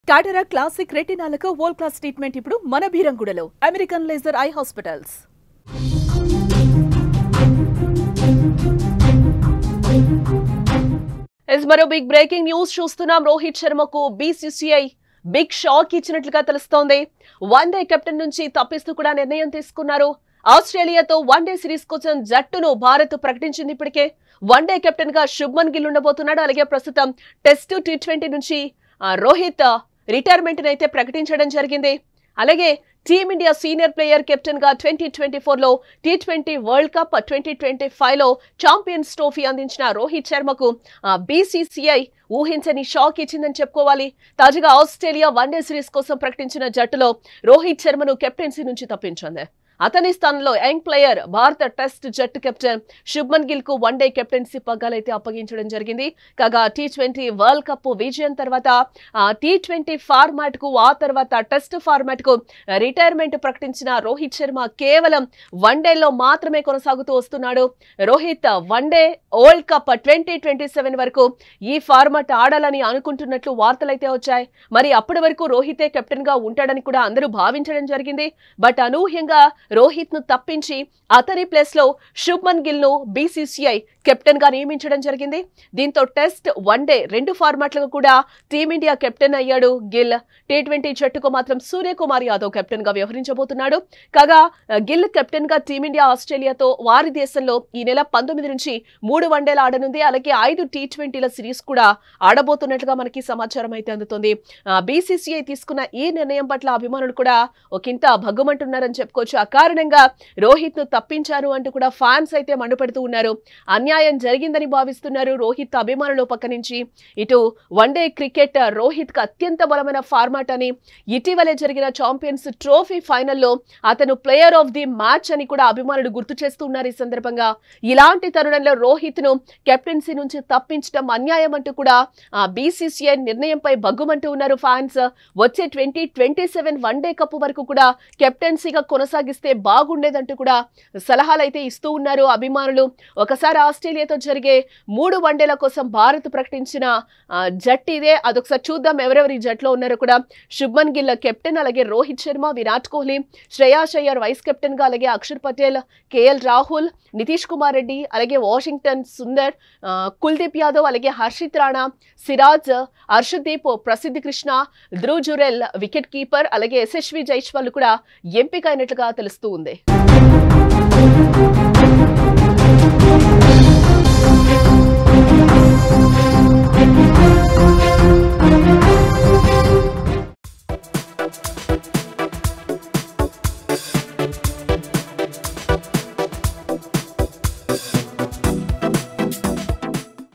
Cataract classic రెటినాలకు world class treatment ఇప్పుడు మన బీరంగూడలో అమెరికన్ లేజర్ ఐ హాస్పిటల్స్. మరో బిగ్ బ్రేకింగ్ న్యూస్ చూస్తున్నాం. రోహిత్ శర్మకు బీసీసీఐ బిగ్ షాక్ ఇచ్చినట్లుగా తెలుస్తోంది. వన్డే కెప్టెన్ నుంచి తప్పిస్తూ కూడా నిర్ణయం తీసుకున్నారు. ఆస్ట్రేలియాతో వన్డే సిరీస్ కోసం జట్టును భారత్ ప్రకటించింది. ఇప్పటికే వన్డే కెప్టెన్ గా శుభ్మన్ గిల్ ఉండబోతున్నాడు. అలాగే ప్రస్తుతం టెస్ట్ T20 నుంచి రోహిత్ రిటైర్మెంట్ అయితే ప్రకటించడం జరిగింది. అలాగే టీమిండియా సీనియర్ ప్లేయర్ కెప్టెన్ గా 2024లో T20 వరల్డ్ కప్ 2025లో ఛాంపియన్స్ ట్రోఫీ అందించిన రోహిత్ శర్మకు బీసీసీఐ ఊహించని షాక్ ఇచ్చిందని చెప్పుకోవాలి. తాజాగా ఆస్ట్రేలియా వన్డే సిరీస్ కోసం ప్రకటించిన జట్టులో రోహిత్ శర్మను కెప్టెన్సీ నుంచి తప్పించింది. అతని స్థానంలో యంగ్ ప్లేయర్ భారత టెస్ట్ జట్టు కెప్టెన్ శుభ్మన్ గిల్ కు వన్డే కెప్టెన్సీ పగ్గాలైతే అప్పగించడం జరిగింది. కాగా T20 వరల్డ్ కప్ విజయం తర్వాత T20 ఫార్మాట్ కు ఆ తర్వాత టెస్ట్ ఫార్మాట్ కు రిటైర్మెంట్ ప్రకటించిన రోహిత్ శర్మ కేవలం వన్డేలో మాత్రమే కొనసాగుతూ వస్తున్నాడు. రోహిత్ వన్డే వరల్డ్ కప్ 2027 వరకు ఈ ఫార్మాట్ ఆడాలని అనుకుంటున్నట్లు వార్తలైతే వచ్చాయి. మరి అప్పటి వరకు రోహితే కెప్టెన్ గా ఉంటాడని కూడా అందరూ భావించడం జరిగింది. బట్ అనూహ్యంగా రోహిత్ ను తప్పించి అతని ప్లేస్ లో శుభ్మన్ గిల్ ను బీసీసీఐ కెప్టెన్ గా నియమించడం జరిగింది. దీంతో టెస్ట్ వన్డే రెండు ఫార్మాట్లకు కూడా టీమిండియా కెప్టెన్ అయ్యాడు గిల్. T20 జట్టుకు మాత్రం సూర్యకుమార్ యాదవ్ కెప్టెన్ గా వ్యవహరించబోతున్నాడు. కాగా గిల్ కెప్టెన్ గా టీమిండియా ఆస్ట్రేలియాతో వారి దేశంలో ఈ నెల 19 నుంచి 3 వన్డేలు ఆడనుంది. అలాగే 5 T20ల సిరీస్ కూడా ఆడబోతున్నట్లుగా మనకి సమాచారం అయితే అందుతుంది. బీసీసీఐ తీసుకున్న ఈ నిర్ణయం పట్ల అభిమానులు కూడా ఒకంత భగ్గుమంటున్నారని చెప్పుకోవచ్చు. ఆ కారణంగా రోహిత్ ను తప్పించారు అంటూ కూడా ఫ్యాన్స్ అయితే మండిపడుతూ ఉన్నారు. అన్యాయం జరిగిందని భావిస్తున్నారు రోహిత్ అభిమానులు పక్క నుంచి. ఇటు వన్డే క్రికెట్ రోహిత్ కు అత్యంత బలమైన ఫార్మాట్ అని, ఇటీవలే జరిగిన ఛాంపియన్స్ ట్రోఫీ ఫైనల్లో అతను ప్లేయర్ ఆఫ్ ది మ్యాచ్ అని కూడా అభిమానులు గుర్తు చేస్తున్నారు. ఈ సందర్భంగా ఇలాంటి తరుణంలో రోహిత్ ను కెప్టెన్సీ నుంచి తప్పించడం అన్యాయం అంటూ కూడా బీసీసీఐ నిర్ణయంపై భగ్గుమంటూ ఉన్నారు ఫ్యాన్స్. వచ్చే 2027 వన్డే కప్ వరకు కూడా కెప్టెన్సీగా కొనసాగిస్తే బాగుండేదంటూ కూడా సలహాలు అయితే ఇస్తూ ఉన్నారు అభిమానులు. ఒకసారి ఆస్ట్రేలియాతో జరిగే 3 వన్డేల కోసం భారత్ ప్రకటించిన జట్టు ఇదే. అదొకసారి చూద్దాం ఎవరెవరి జట్లో ఉన్నారో కూడా. శుభ్మన్ గిల్ కెప్టెన్, అలాగే రోహిత్ శర్మ, విరాట్ కోహ్లీ, శ్రేయాస్ అయ్యర్ వైస్ కెప్టెన్ గా, అలాగే అక్షర్ పటేల్, కేఎల్ రాహుల్, నితీష్ కుమార్ రెడ్డి, అలాగే వాషింగ్టన్ సుందర్, కుల్దీప్ యాదవ్, అలాగే హర్షిత్ రాణా, సిరాజ్, హర్షదీప్, ప్రసిద్ధ్ కృష్ణ, ధ్రువ్ జురెల్ వికెట్ కీపర్, అలాగే యశస్వి జైస్వాల్ కూడా ఎంపిక అయినట్లుగా తెలుస్తూ ఉంది.